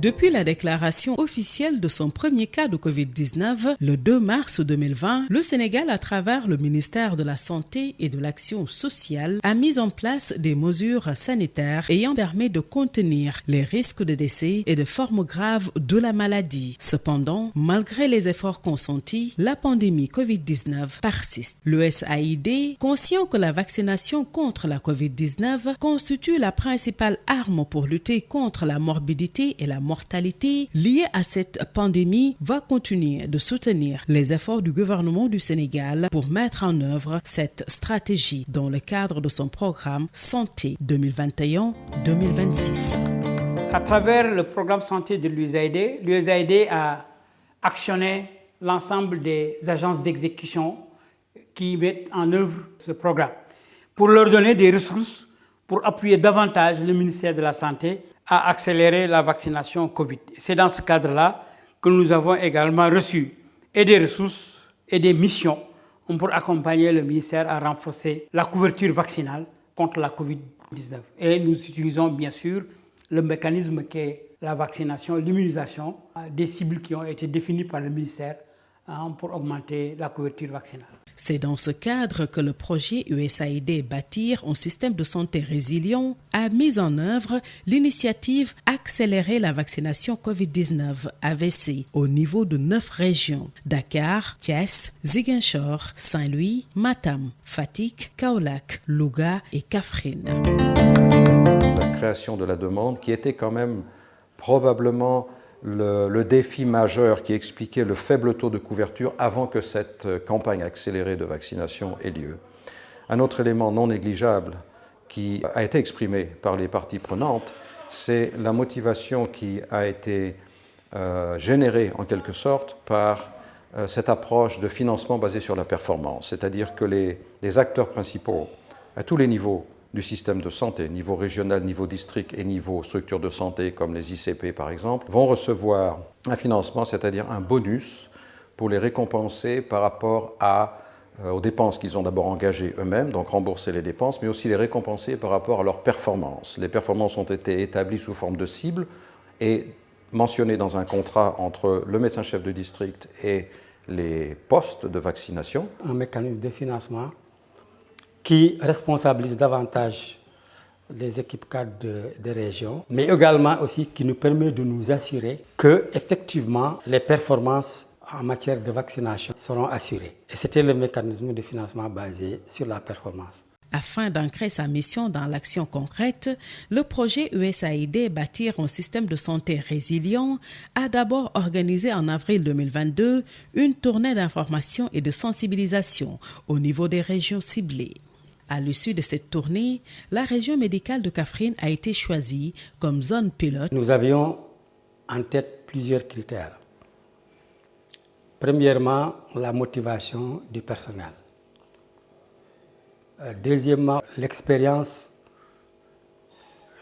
Depuis la déclaration officielle de son premier cas de Covid-19, le 2 mars 2020, le Sénégal, à travers le ministère de la Santé et de l'Action sociale, a mis en place des mesures sanitaires ayant permis de contenir les risques de décès et de formes graves de la maladie. Cependant, malgré les efforts consentis, la pandémie Covid-19 persiste. L'USAID, conscient que la vaccination contre la Covid-19 constitue la principale arme pour lutter contre la morbidité et la mortalité liée à cette pandémie, va continuer de soutenir les efforts du gouvernement du Sénégal pour mettre en œuvre cette stratégie dans le cadre de son programme Santé 2021-2026. À travers le programme Santé de l'USAID a actionné l'ensemble des agences d'exécution qui mettent en œuvre ce programme pour leur donner des ressources pour appuyer davantage le ministère de la Santé à accélérer la vaccination Covid. C'est dans ce cadre-là que nous avons également reçu et des ressources et des missions pour accompagner le ministère à renforcer la couverture vaccinale contre la Covid-19. Et nous utilisons bien sûr le mécanisme qu'est la vaccination, l'immunisation, des cibles qui ont été définies par le ministère pour augmenter la couverture vaccinale. C'est dans ce cadre que le projet USAID Bâtir un système de santé résilient a mis en œuvre l'initiative Accélérer la vaccination COVID-19 AVC au niveau de 9 régions: Dakar, Thiès, Ziguinchor, Saint-Louis, Matam, Fatick, Kaolack, Louga et Kaffrine. La création de la demande qui était quand même probablement le défi majeur qui expliquait le faible taux de couverture avant que cette campagne accélérée de vaccination ait lieu. Un autre élément non négligeable qui a été exprimé par les parties prenantes, c'est la motivation qui a été générée en quelque sorte par cette approche de financement basée sur la performance, c'est-à-dire que les acteurs principaux à tous les niveaux du système de santé, niveau régional, niveau district et niveau structure de santé comme les ICP par exemple, vont recevoir un financement, c'est-à-dire un bonus pour les récompenser par rapport aux dépenses qu'ils ont d'abord engagées eux-mêmes, donc rembourser les dépenses, mais aussi les récompenser par rapport à leurs performances. Les performances ont été établies sous forme de cibles et mentionnées dans un contrat entre le médecin-chef de district et les postes de vaccination. Un mécanisme de financement qui responsabilise davantage les équipes cadres des régions, mais également aussi qui nous permet de nous assurer que, effectivement, les performances en matière de vaccination seront assurées. Et c'était le mécanisme de financement basé sur la performance. Afin d'ancrer sa mission dans l'action concrète, le projet USAID Bâtir un système de santé résilient a d'abord organisé en avril 2022 une tournée d'information et de sensibilisation au niveau des régions ciblées. À l'issue de cette tournée, la région médicale de Kaffrine a été choisie comme zone pilote. Nous avions en tête plusieurs critères. Premièrement, la motivation du personnel. Deuxièmement, l'expérience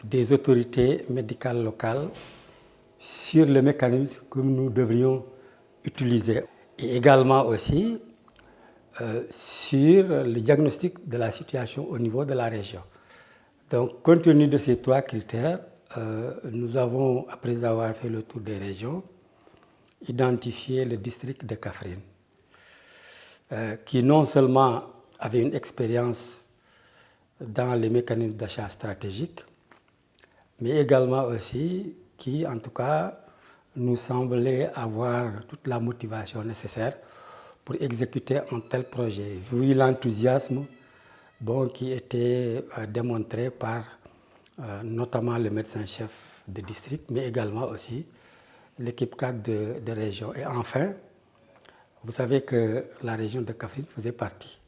des autorités médicales locales sur le mécanisme que nous devrions utiliser. Et également aussi sur le diagnostic de la situation au niveau de la région. Donc, compte tenu de ces 3 critères, nous avons, après avoir fait le tour des régions, identifié le district de Kaffrine, qui non seulement avait une expérience dans les mécanismes d'achat stratégiques, mais également aussi qui, en tout cas, nous semblait avoir toute la motivation nécessaire pour exécuter un tel projet, vu l'enthousiasme qui était démontré par notamment le médecin-chef de district, mais également aussi l'équipe cadre de région. Et enfin, vous savez que la région de Kaffrine faisait partie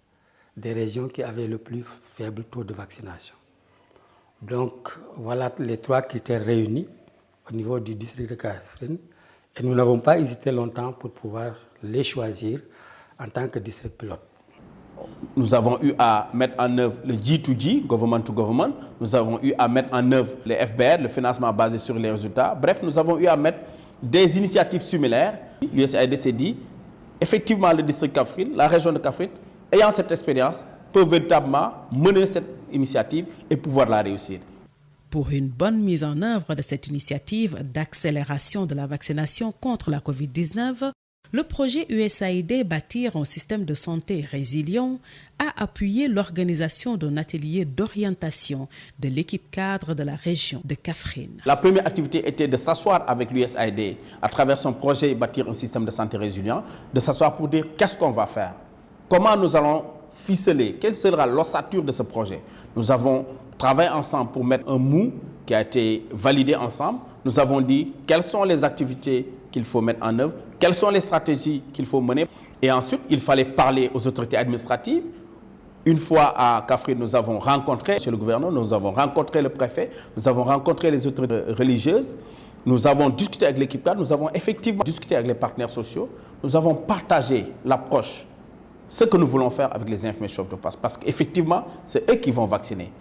des régions qui avaient le plus faible taux de vaccination. Donc voilà les 3 critères réunis au niveau du district de Kaffrine, et nous n'avons pas hésité longtemps pour pouvoir les choisir en tant que district pilote. Nous avons eu à mettre en œuvre le G2G, Government to Government. Nous avons eu à mettre en œuvre les FBR, le financement basé sur les résultats. Bref, nous avons eu à mettre des initiatives similaires. L'USAID s'est dit, effectivement, le district Kaffrine, la région de Kaffrine, ayant cette expérience, peut véritablement mener cette initiative et pouvoir la réussir. Pour une bonne mise en œuvre de cette initiative d'accélération de la vaccination contre la COVID-19, le projet USAID Bâtir un système de santé résilient a appuyé l'organisation d'un atelier d'orientation de l'équipe cadre de la région de Kaffrine. La première activité était de s'asseoir avec l'USAID à travers son projet Bâtir un système de santé résilient, de s'asseoir pour dire qu'est-ce qu'on va faire, comment nous allons ficeler, quelle sera l'ossature de ce projet. Nous avons travaillé ensemble pour mettre un mou qui a été validé ensemble. Nous avons dit quelles sont les activités qu'il faut mettre en œuvre, quelles sont les stratégies qu'il faut mener. Et ensuite, il fallait parler aux autorités administratives. Une fois à Kaffrine, nous avons rencontré chez le gouverneur, nous avons rencontré le préfet, nous avons rencontré les autorités religieuses, nous avons discuté avec l'équipe cadre, nous avons effectivement discuté avec les partenaires sociaux, nous avons partagé l'approche, ce que nous voulons faire avec les infirmiers chefs de poste, parce qu'effectivement, c'est eux qui vont vacciner.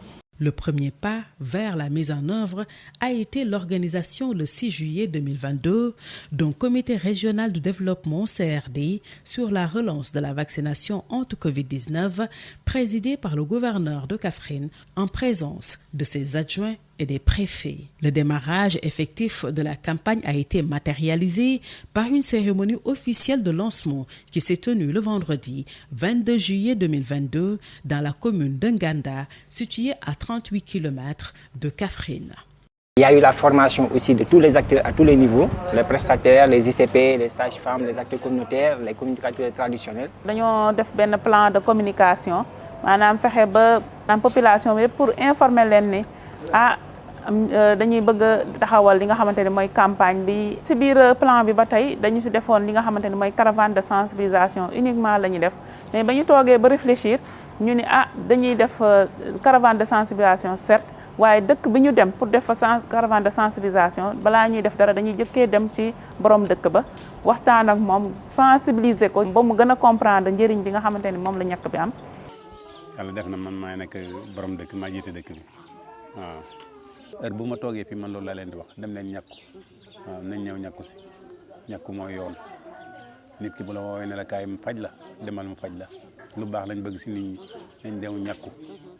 Le premier pas vers la mise en œuvre a été l'organisation le 6 juillet 2022 d'un comité régional de développement CRD sur la relance de la vaccination anti-Covid-19 présidé par le gouverneur de Kaffrine en présence de ses adjoints et des préfets. Le démarrage effectif de la campagne a été matérialisé par une cérémonie officielle de lancement qui s'est tenue le vendredi 22 juillet 2022 dans la commune d'Nganda, située à 38 km de Kaffrine. Il y a eu la formation aussi de tous les acteurs à tous les niveaux, les prestataires, les ICP, les sages-femmes, les acteurs communautaires, les communicateurs traditionnels. Nous avons fait un plan de communication, fait la population pour informer les dañuy bëgg taxawal li nga xamanteni moy campagne bi ci biir plan bi ba tay dañu ci defoon li nga xamanteni moy caravane de sensibilisation uniquement lañu def mais bañu toogee ba réfléchir ñu ni dañuy def caravane de sensibilisation certes waaye dëkk bi ñu dem pour def fa caravane de sensibilisation balaa ñuy def dara dañuy jëkkee dem ci borom dëkk ba waxtaan ak moom sensibiliser ko ba mu gën a comprendre njëriñ bi nga xamanteni moom la ñàkk bi am. Yàlla def na man maay nekk borom dëkk maa jiite dëkk bi waaw. heure bu ma toogee fii man loolu laa leen di wax dem leen ñàkku waaw nañ ñëw ñàkku si ñàkku mooy yoon nit ki bu la woowee ne la kaay mu faj la demal mu faj la lu baax lañ bëgg si nit ñi nañ dem ñàkku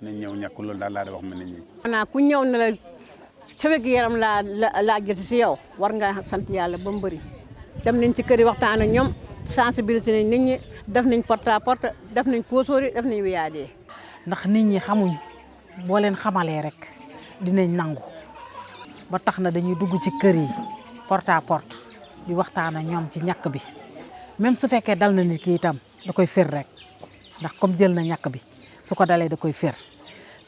nañ ñëw ñàkku loolu daal laa di wax ma nit ñi. xanaa ku ñëw ne la sa wér gu yaram laa jot si yow war nga sant yàlla ba mu bëri dem nañ ci kër yi waxtaan ak ñoom sensibiliser nañ nit ñi def nañ porte à porte def nañ kóosóori def nañ wiyaadee. ndax nit ñi xamuñ boo leen xamalee rek. dinañ nangu ba tax na dañuy dugg ci kër yi porte à porte di waxtaan ak ñoom ci ñàkk bi même su fekkee dal na nit ki itam da koy fër rek ndax comme jël na ñàkk bi su ko dalee da koy fër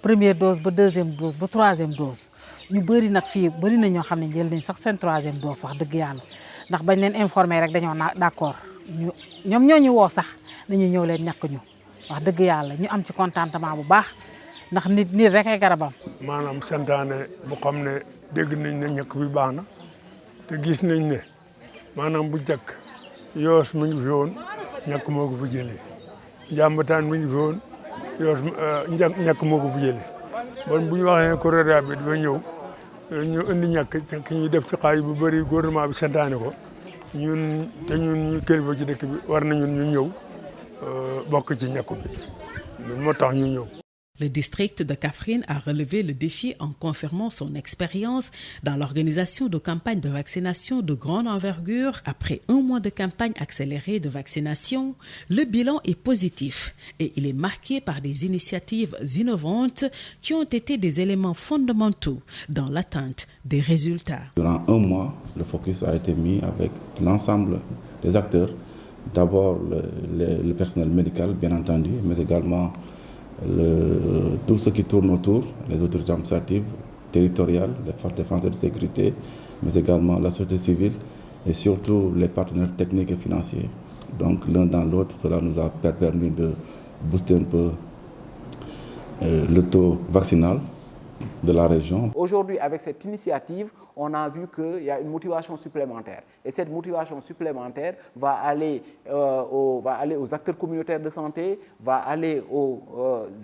première dose ba deuxième dose ba troisième dose ñu bëri nag fii bëri na ñoo xam ne jël nañ sax seen troisième dose wax dëgg yàlla ndax bañ leen informer rek dañoo d'accord ñoom ñoo ñu woo sax dañu ñëw leen ñàkk ñu wax dëgg yàlla ñu am ci contentement bu baax. ndax nit rek ay garabam. maanaam santaane bu xam ne dégg nañ ne ñàkk bi baax na te gis nañ ne maanaam bu njëkk yoos mu ngi fi woon ñàkk moo ko fa jëlee njàmbataan mu ngi fi woon yoos ñàkk moo ko fa jëlee bon bu ñu waxee ne choléra bi dafa ñëw ñu indi ñàkk ñuy def ci xaalis bu bëri gouvernement bi santaane ko ñun ñu kilifa ci dëkk bi war nañu ñu ñëw bokk ci ñàkk bi moo tax ñu ñëw. Le district de Kaffrine a relevé le défi en confirmant son expérience dans l'organisation de campagnes de vaccination de grande envergure. Après un mois de campagne accélérée de vaccination, le bilan est positif et il est marqué par des initiatives innovantes qui ont été des éléments fondamentaux dans l'atteinte des résultats. Durant un mois, le focus a été mis avec l'ensemble des acteurs. D'abord le personnel médical, bien entendu, mais également tout ce qui tourne autour, les autorités administratives, territoriales, les forces de défense et de sécurité, mais également la société civile et surtout les partenaires techniques et financiers. Donc l'un dans l'autre, cela nous a permis de booster un peu le taux vaccinal de la région. Aujourd'hui, avec cette initiative, on a vu qu'il y a une motivation supplémentaire. Et cette motivation supplémentaire va aller aux acteurs communautaires de santé, va aller aux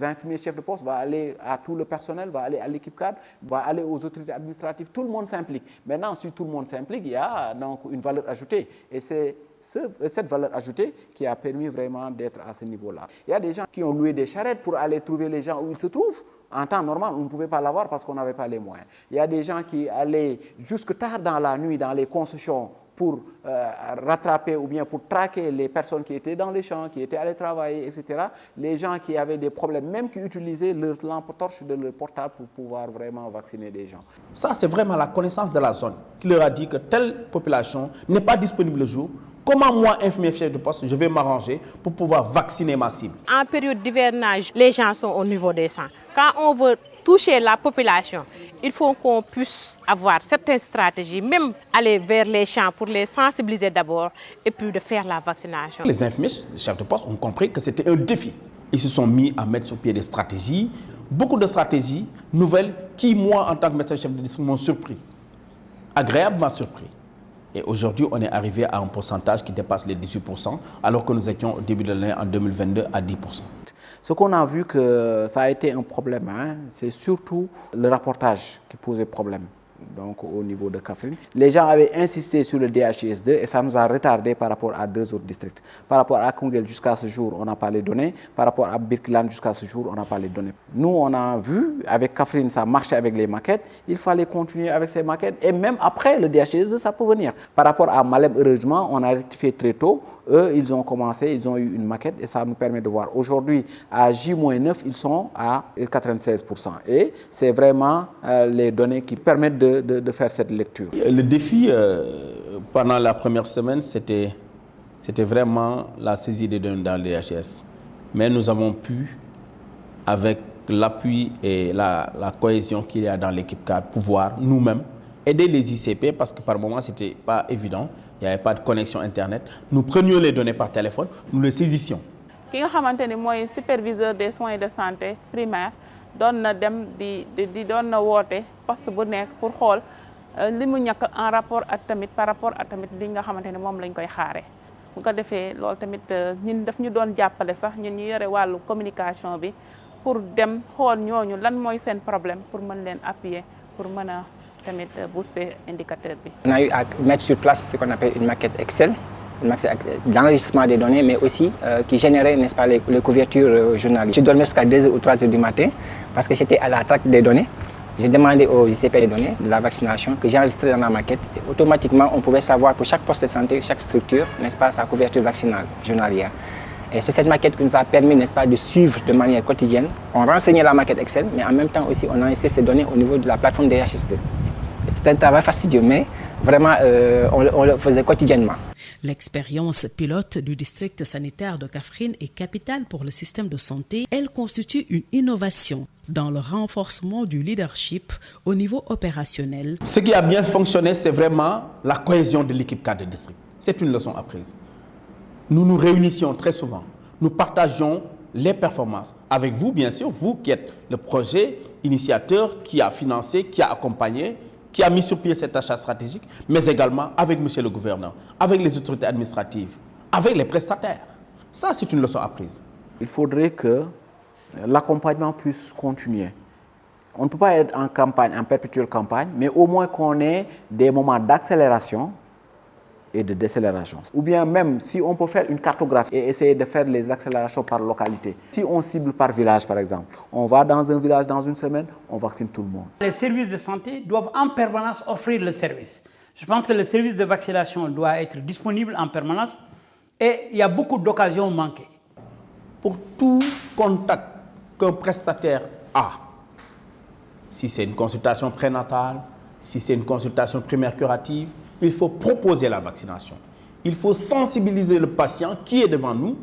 infirmiers chefs de poste, va aller à tout le personnel, va aller à l'équipe cadre, va aller aux autorités administratives. Tout le monde s'implique. Maintenant, si tout le monde s'implique, il y a donc une valeur ajoutée. Et c'est cette valeur ajoutée qui a permis vraiment d'être à ce niveau-là. Il y a des gens qui ont loué des charrettes pour aller trouver les gens où ils se trouvent. En temps normal, on ne pouvait pas l'avoir parce qu'on n'avait pas les moyens. Il y a des gens qui allaient jusque tard dans la nuit dans les concessions pour rattraper ou bien pour traquer les personnes qui étaient dans les champs, qui étaient allés travailler, etc. Les gens qui avaient des problèmes, même qui utilisaient leur lampe torche de leur portable pour pouvoir vraiment vacciner des gens. Ça, c'est vraiment la connaissance de la zone qui leur a dit que telle population n'est pas disponible le jour. Comment moi, infirmier chef de poste, je vais m'arranger pour pouvoir vacciner ma cible? En période d'hivernage, les gens sont au niveau des champs. Quand on veut toucher la population, il faut qu'on puisse avoir certaines stratégies, même aller vers les champs pour les sensibiliser d'abord et puis de faire la vaccination. Les infirmiers, les chefs de poste ont compris que c'était un défi. Ils se sont mis à mettre sur pied des stratégies, beaucoup de stratégies nouvelles qui, moi, en tant que médecin chef de district, m'ont surpris, agréablement surpris. Et aujourd'hui, on est arrivé à un pourcentage qui dépasse les 18%, alors que nous étions au début de l'année, en 2022, à 10%. Ce qu'on a vu que ça a été un problème, c'est surtout le rapportage qui posait problème. Donc au niveau de Kaffrine. Les gens avaient insisté sur le DHIS2 et ça nous a retardé par rapport à 2 autres districts. Par rapport à Koungheul, jusqu'à ce jour, on n'a pas les données. Par rapport à Birkelane, jusqu'à ce jour, on n'a pas les données. Nous, on a vu, avec Kaffrine, ça marchait avec les maquettes. Il fallait continuer avec ces maquettes. Et même après le DHIS2, ça peut venir. Par rapport à Malem, heureusement, on a rectifié très tôt. Eux, ils ont commencé, ils ont eu une maquette et ça nous permet de voir. Aujourd'hui, à J-9, ils sont à 96%. Et c'est vraiment les données qui permettent de faire cette lecture. Le défi pendant la première semaine, c'était vraiment la saisie des données dans les DHS. Mais nous avons pu, avec l'appui et la cohésion qu'il y a dans l'équipe cadre, pouvoir nous-mêmes aider les ICP parce que par moment, ce n'était pas évident. Il n'y avait pas de connexion Internet. Nous prenions les données par téléphone, nous les saisissions. Ki nga xamanteni moy superviseur des soins de santé primaire doon na dem di doon na woote poste bu nekk pour xool li mu ñàkk en rapport ak tamit par rapport ak tamit li nga xamante ne moom lañ koy xaare bu ko defee loolu tamit ñun daf ñu doon jàppale sax ñun ñu yore wàllu communication bi pour dem xool ñooñu lan mooy seen problème pour mën leen appuyer pour mën a tamit booster indicateur bi. On a eu à mettre sur place ce qu'on appelle une maquette Excel, d'enregistrement des données, mais aussi qui générait, n'est-ce pas, les couvertures journalières. Je dormais jusqu'à 2h ou 3h du matin parce que j'étais à la traque des données. J'ai demandé aux ICP les données de la vaccination que j'ai enregistrées dans la maquette. Et automatiquement, on pouvait savoir pour chaque poste de santé, chaque structure, n'est-ce pas, sa couverture vaccinale journalière. Et c'est cette maquette qui nous a permis, n'est-ce pas, de suivre de manière quotidienne. On renseignait la maquette Excel, mais en même temps aussi, on enregistrait ces données au niveau de la plateforme DHIS2. C'est un travail fastidieux, mais vraiment, on le faisait quotidiennement. L'expérience pilote du district sanitaire de Kaffrine est capitale pour le système de santé. Elle constitue une innovation dans le renforcement du leadership au niveau opérationnel. Ce qui a bien fonctionné, c'est vraiment la cohésion de l'équipe cadre de district. C'est une leçon apprise. Nous nous réunissions très souvent. Nous partagions les performances. Avec vous, bien sûr, vous qui êtes le projet initiateur, qui a financé, qui a accompagné, qui a mis sur pied cet achat stratégique, mais également avec monsieur le gouverneur, avec les autorités administratives, avec les prestataires. Ça, c'est une leçon apprise. Il faudrait que l'accompagnement puisse continuer. On ne peut pas être en campagne, en perpétuelle campagne, mais au moins qu'on ait des moments d'accélération et de décélération. Ou bien même si on peut faire une cartographie et essayer de faire les accélérations par localité. Si on cible par village par exemple, on va dans un village dans une semaine, on vaccine tout le monde. Les services de santé doivent en permanence offrir le service. Je pense que le service de vaccination doit être disponible en permanence et il y a beaucoup d'occasions manquées. Pour tout contact qu'un prestataire a, si c'est une consultation prénatale, si c'est une consultation primaire curative, il faut proposer la vaccination. Il faut sensibiliser le patient qui est devant nous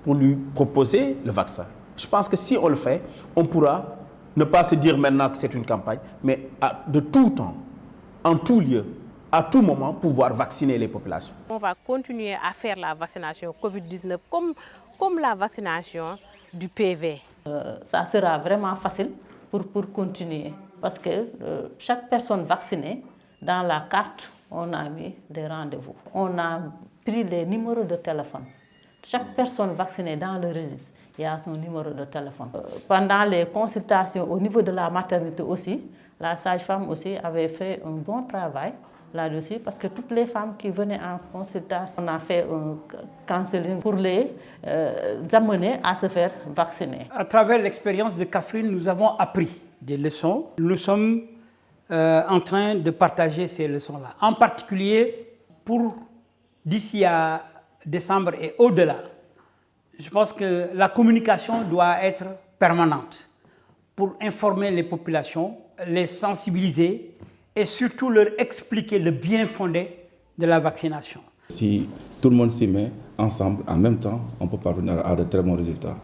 pour lui proposer le vaccin. Je pense que si on le fait, on pourra ne pas se dire maintenant que c'est une campagne, mais de tout temps, en tout lieu, à tout moment, pouvoir vacciner les populations. On va continuer à faire la vaccination Covid-19 comme la vaccination du PV. Ça sera vraiment facile pour continuer parce que chaque personne vaccinée, dans la carte, on a mis des rendez-vous. On a pris les numéros de téléphone. Chaque personne vaccinée dans le registre, il y a son numéro de téléphone. Pendant les consultations au niveau de la maternité aussi, la sage-femme aussi avait fait un bon travail là-dessus parce que toutes les femmes qui venaient en consultation, on a fait un counseling pour les amener à se faire vacciner. À travers l'expérience de Kaffrine, nous avons appris des leçons. Nous sommes en train de partager ces leçons-là. En particulier pour d'ici à décembre et au-delà. Je pense que la communication doit être permanente pour informer les populations, les sensibiliser et surtout leur expliquer le bien fondé de la vaccination. Si tout le monde s'y met ensemble, en même temps, on peut parvenir à de très bons résultats.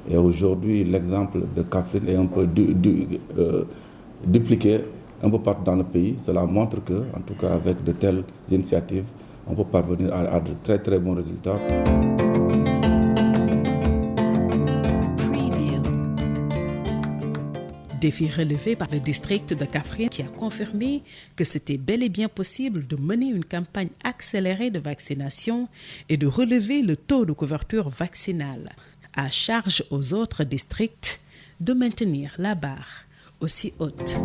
Et aujourd'hui, l'exemple de Kaffrine est un peu dupliqué un peu partout dans le pays. Cela montre que, en tout cas avec de telles initiatives, on peut parvenir à de très très bons résultats. Défi relevé par le district de Kaffrine qui a confirmé que c'était bel et bien possible de mener une campagne accélérée de vaccination et de relever le taux de couverture vaccinale. À charge aux autres districts de maintenir la barre aussi haute.